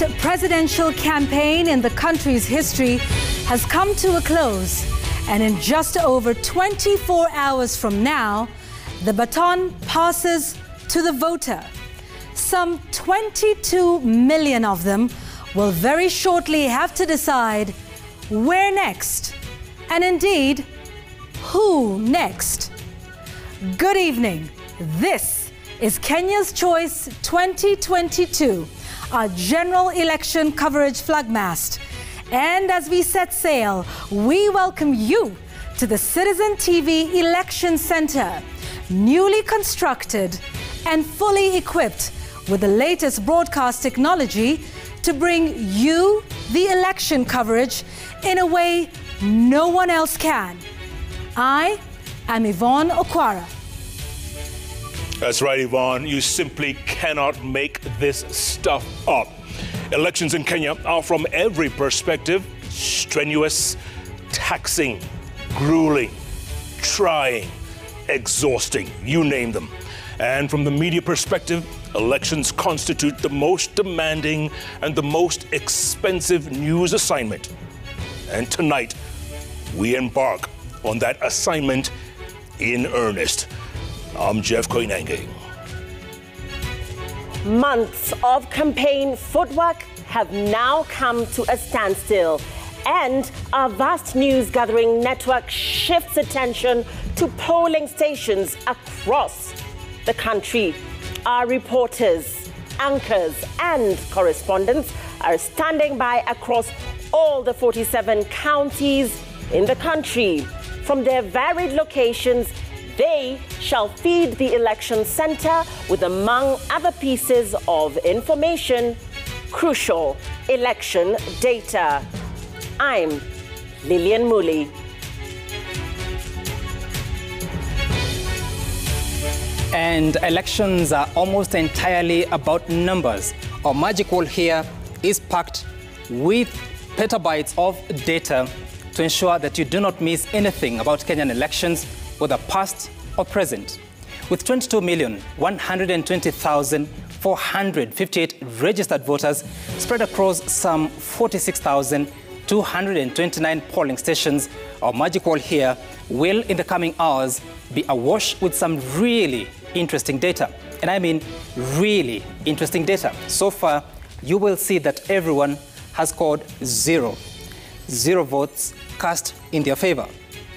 presidential campaign in the country's history has come to a close, and in just over 24 hours from now, the baton passes to the voter. Some 22 million of them will very shortly have to decide where next, and indeed, who next. Good evening. This is Kenya's Choice 2022, our general election coverage flagmast. And as we set sail, we welcome you to the Citizen TV Election Center, newly constructed and fully equipped with the latest broadcast technology to bring you the election coverage in a way no one else can. I am Yvonne Okwara. That's right, Yvonne. You simply cannot make this stuff up. Elections in Kenya are, from every perspective, strenuous, taxing, grueling, trying, exhausting, you name them. And from the media perspective, elections constitute the most demanding and the most expensive news assignment. And tonight, we embark on that assignment in earnest. I'm Jeff Koinange. Months of campaign footwork have now come to a standstill, and our vast news gathering network shifts attention to polling stations across the country. Our reporters, anchors, and correspondents are standing by across all the 47 counties in the country. From their varied locations, they shall feed the election center with, among other pieces of information, crucial election data. I'm Lillian Muli. And elections are almost entirely about numbers. Our magic wall here is packed with petabytes of data to ensure that you do not miss anything about Kenyan elections, whether past or present. With 22,120,458 registered voters spread across some 46,229 polling stations, our magic wall here will, in the coming hours, be awash with some really interesting data. And I mean really interesting data. So far, you will see that everyone has scored zero votes cast in their favor.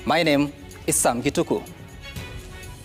My name is Sam Gituku.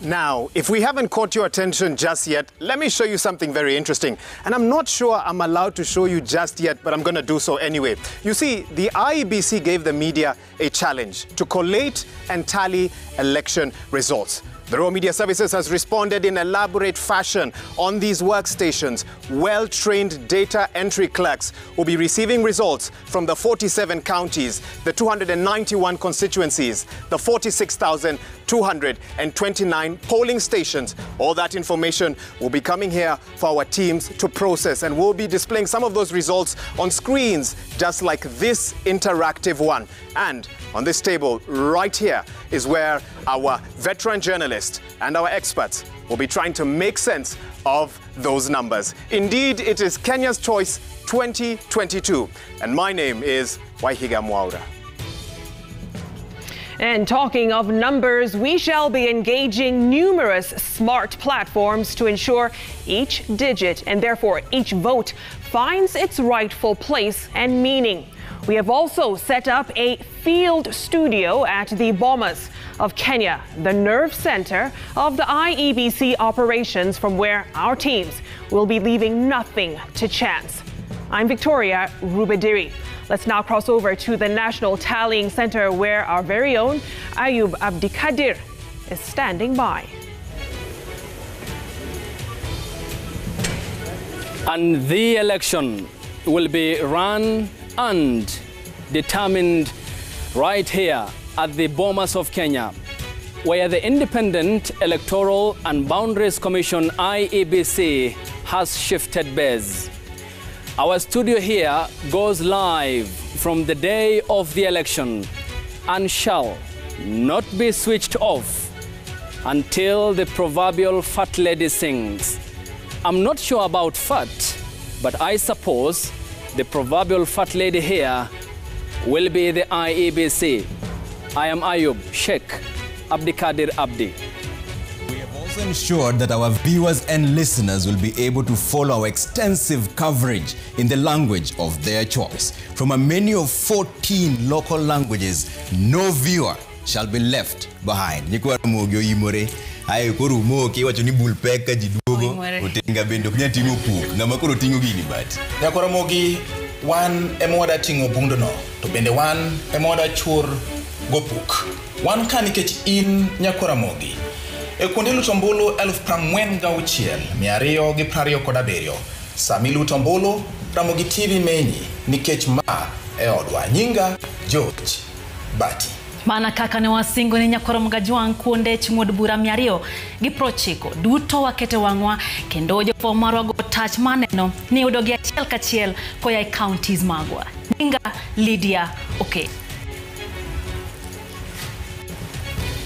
Now, if we haven't caught your attention just yet, let me show you something very interesting. And I'm not sure I'm allowed to show you just yet, but I'm going to do so anyway. You see, the IEBC gave the media a challenge to collate and tally election results. The Raw Media Services has responded in elaborate fashion on these workstations. Well-trained data entry clerks will be receiving results from the 47 counties, the 291 constituencies, the 46,229 polling stations. All that information will be coming here for our teams to process, and we'll be displaying some of those results on screens, just like this interactive one. And on this table right here is where our veteran journalists and our experts will be trying to make sense of those numbers. Indeed, it is Kenya's Choice 2022, and my name is Waihiga Mwaura. And talking of numbers, we shall be engaging numerous smart platforms to ensure each digit and therefore each vote finds its rightful place and meaning. We have also set up a field studio at the Bomas of Kenya, the nerve center of the IEBC operations, from where our teams will be leaving nothing to chance. I'm Victoria Rubadiri. Let's now cross over to the National Tallying Center, where our very own Ayub Abdikadir is standing by. And the election will be run and determined right here at the Bomas of Kenya, where the Independent Electoral and Boundaries Commission, IEBC, has shifted base. Our studio here goes live from the day of the election and shall not be switched off until the proverbial fat lady sings. I'm not sure about fat, but I suppose The proverbial fat lady here will be the IEBC. I am Ayub Sheikh Abdikadir Abdi. We have also ensured that our viewers and listeners will be able to follow our extensive coverage in the language of their choice. From a menu of 14 local languages, no viewer shall be left behind. Ay kuru mo ke wacho ni bulpeka jidugo utenga bendo kunya tingo puk na makoro tingo gini bat yakora mogi wan emoda tingo bundo no to bende wan emoda chur gopuk wan kani kech in nyakora mogi e kondelu tombolo 1046 miario gi prario kodaberio samilu tombolo ramogi TV menyi nikech ma e odwa nyinga George Bati Mana kaka ne wasingo ni nyakoro mgajwang kuonde chingod bura miario gi prochiko duto wakete wangwa kendo jofo marwa go touch maneno ni udogi achiel kachiel koya counties magwa Ninga Lydia okay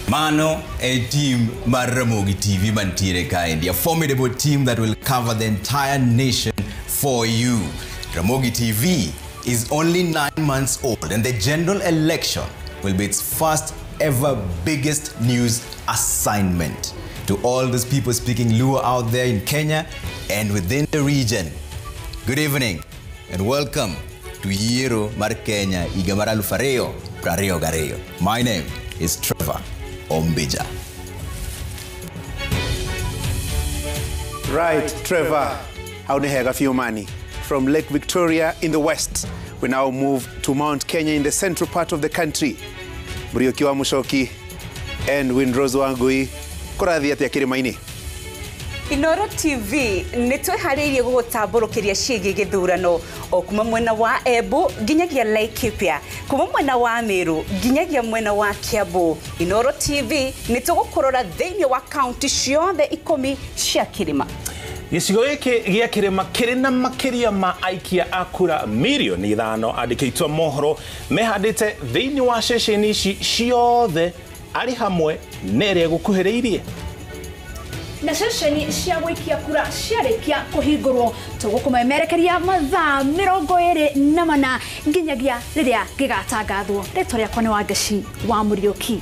Mano a team mar Ramogi TV mantiere kaendi, a formidable team that will cover the entire nation for you. Ramogi TV is only 9 months old and the general election will be its first ever biggest news assignment. To all those people speaking Luo out there in Kenya and within the region, good evening and welcome to Yero Mar Kenya Igamara Lufareo Prario Gareo. My name is Trevor Ombija. Right, Trevor, Aunehega Fiumani. From Lake Victoria in the west, we now move to Mount Kenya in the central part of the country. Muriokiwa Mushoki and Windrose Wangui, Korathi atia kirimaini. Inoro TV nitwehariirie gugutambũrũkĩria ciĩgiĩ gĩthurano o kuma mwena wa Embu nginyagia Laikipia, kuma mwena wa Meru nginyagia mwena wa Kiambu. Inoro TV nitũgũkũrora thĩinĩ wa kaunti ciothe 10 cia Kĩrĩma. Gĩcigo gĩkĩ gĩa Kĩrĩma kĩrĩ na makĩria ma aikia a kura mirioni 5 andĩkĩtwo mohoro mehandĩte thĩinĩ wa ceceni ici ciothe arĩ hamwe nerĩa gũkuhĩrĩirie. Na ceceni cia gũikia kura ciarĩkia kũhingũrwo tũgũkũmemerekeria mathaa 24 nginyagia rĩrĩa gĩgatangathwo. Rĩtwa rĩakwa nĩ Wangeci wa Mũriũki.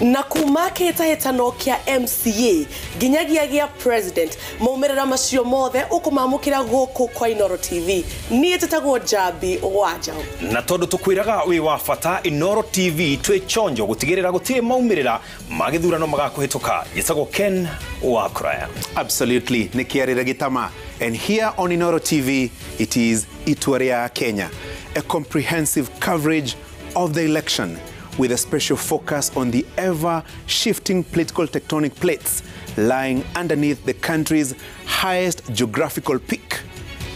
Na kuma kĩhĩtahĩtano kĩa MCA nginyagia gĩa president maumĩrĩra macio mothe ũkũmamũkĩra gũkũ kwa Inoro TV. Niĩ tĩtagwo Njambi Wanjaũ. Na tondũ tũkwĩraga wĩ wa bata Inoro TV twĩ chonjo gũtigĩrĩra gũtirĩ maumĩrĩra ma gĩthurano magakũhĩtũka. Gĩtagwo Ken Wakuraya. Absolutely, Nikiarĩra Gĩtama. And here on Inoro TV, it is Itwaria Kenya, a comprehensive coverage of the election, with a special focus on the ever-shifting political tectonic plates lying underneath the country's highest geographical peak,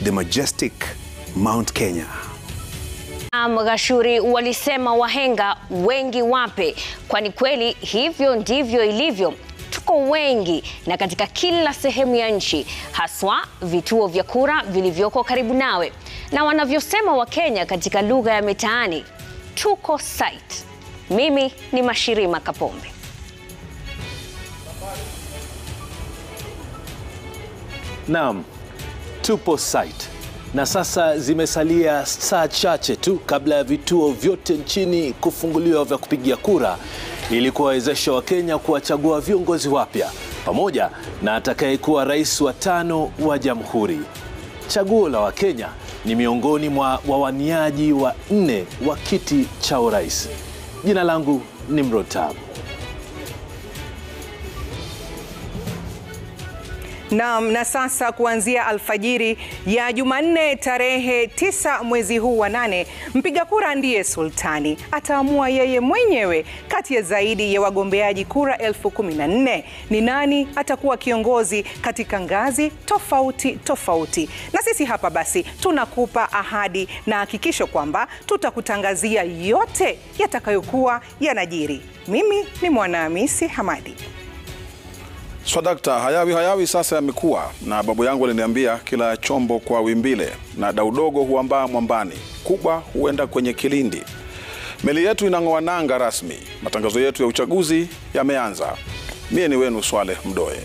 the majestic Mount Kenya. Magashuri walisema wahenga wengi wape, kwani kweli hivyo ndivyo ilivyo. Tuko wengi na katika kila sehemu ya nchi, haswa vituo vya kura vilivyoko karibu nawe. Na wanavyosema Wakenya katika lugha ya mitaani, tuko site. Mimi ni Mashirima Kapombe. Naam, tupo site. Na sasa zimesalia saa chache tu kabla ya vituo vyote nchini kufunguliwa vya kupigia kura ili kuwawezesha Wakenya kuwachagua viongozi wapya pamoja na atakayekuwa rais wa 5 wa Jamhuri. Chaguo la Wakenya ni miongoni mwa wawaniaji wa 4 wa kiti cha urais. Jina langu ni Mrotab. Naam, na sasa kuanzia alfajiri ya Jumanne tarehe 9 mwezi huu wa 8, mpiga kura ndiye sultani. Ataamua yeye mwenyewe kati ya zaidi ya wagombeaji kura 14,000 ni nani atakuwa kiongozi katika ngazi tofauti. Na sisi hapa basi tunakupa ahadi na hakikisho kwamba tutakutangazia yote yatakayokuwa yanajiri. Mimi ni Mwanahamisi Hamadi. Swadakta, hayawi sasa yamekuwa, na babu yangu aliniambia kila chombo kwa wimbile, na daudogo huambaa mwambani, kubwa huenda kwenye kilindi. Meli yetu inang'oa nanga rasmi. Matangazo yetu ya uchaguzi yameanza. Mie ni wenu Swale Mdoe.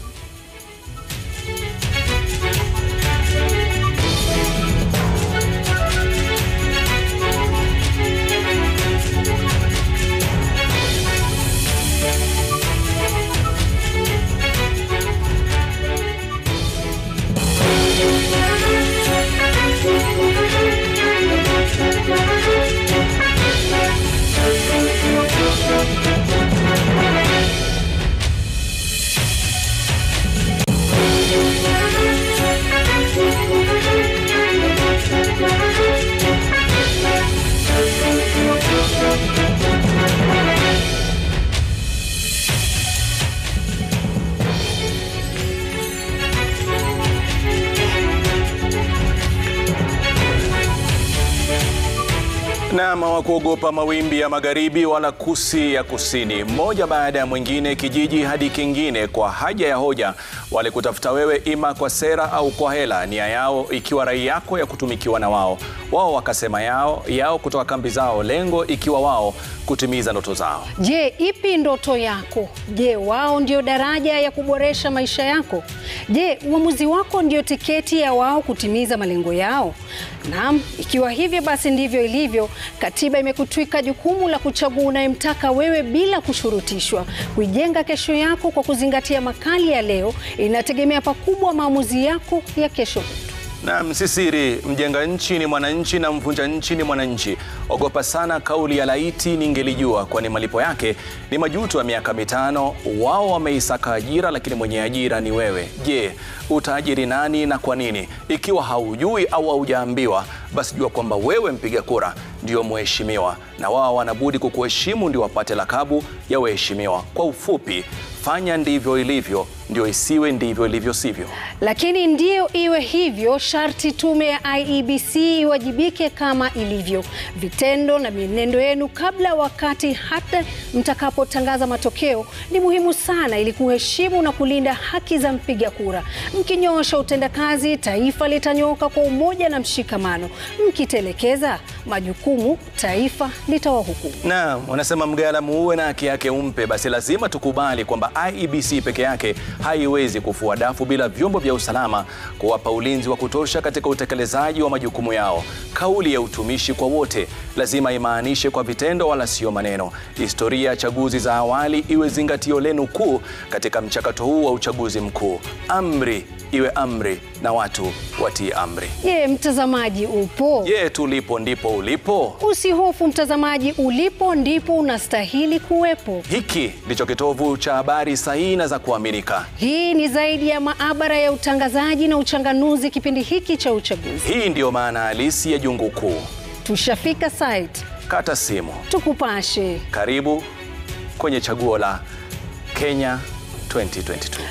Na hawakuogopa mawimbi ya magharibi wala kusi ya kusini. Mmoja baada ya mwingine, kijiji hadi kingine, kwa haja ya hoja, wale kutafuta wewe ima kwa sera au kwa hela, nia yao ikiwa rai yako ya kutumikiwa na wao. Wao wakasema yao kutoka kambi zao, lengo ikiwa wao kutimiza ndoto zao. Je, ipi ndoto yako? Je, wao ndio daraja ya kuboresha maisha yako? Je, uamuzi wako ndio tiketi ya wao kutimiza malengo yao? Naam, ikiwa hivyo basi ndivyo ilivyo. Katiba imekutwika jukumu la kuchagua unayemtaka wewe bila kushurutishwa. Kuijenga kesho yako kwa kuzingatia makali ya leo inategemea pakubwa maamuzi yako ya kesho. Na si siri, mjenga nchi ni mwananchi na mvunja nchi ni mwananchi. Ogopa sana kauli ya laiti ningelijua, kwani malipo yake ni majuto ya miaka 5. Wao wameisaka ajira, lakini mwenye ajira ni wewe. Je, utaajiri nani na kwa nini? Ikiwa haujui au haujaambiwa, basi jua kwamba wewe mpiga kura ndio mheshimiwa, na wao wanabudi kukuheshimu ndio wapate lakabu ya waheshimiwa. Kwa ufupi, fanya ndivyo ilivyo, ndio isiwe ndivyo ilivyo sivyo. Lakini ndio iwe hivyo, sharti tume ya IEBC iwajibike kama ilivyo. Vitendo na mienendo yenu kabla, wakati, hata mtakapotangaza matokeo ni muhimu sana ili kuheshimu na kulinda haki za mpiga kura. Mkinyoosha utendakazi, taifa litanyooka kwa umoja na mshikamano. Mkitelekeza majukumu, taifa litawahukumu. Na wanasema mgala muue na haki yake umpe. Basi lazima tukubali kwamba IEBC peke yake haiwezi kufua dafu bila vyombo vya usalama kuwapa ulinzi wa kutosha katika utekelezaji wa majukumu yao. Kauli ya utumishi kwa wote lazima imaanishe kwa vitendo wala sio maneno. Historia ya chaguzi za awali iwe zingatio lenu kuu katika mchakato huu wa uchaguzi mkuu. Amri iwe amri na watu watii amri. Je, mtazamaji upo? Je, tulipo ndipo ulipo? Usihofu mtazamaji, ulipo ndipo unastahili kuwepo. Hiki ndicho kitovu cha habari sahihi na za kuaminika. Hii ni zaidi ya maabara ya utangazaji na uchanganuzi kipindi hiki cha uchaguzi. Hii ndio maana halisi ya Jungu Kuu. Tushafika site. Kata simu. Tukupashe. Karibu kwenye chaguo la Kenya 2022.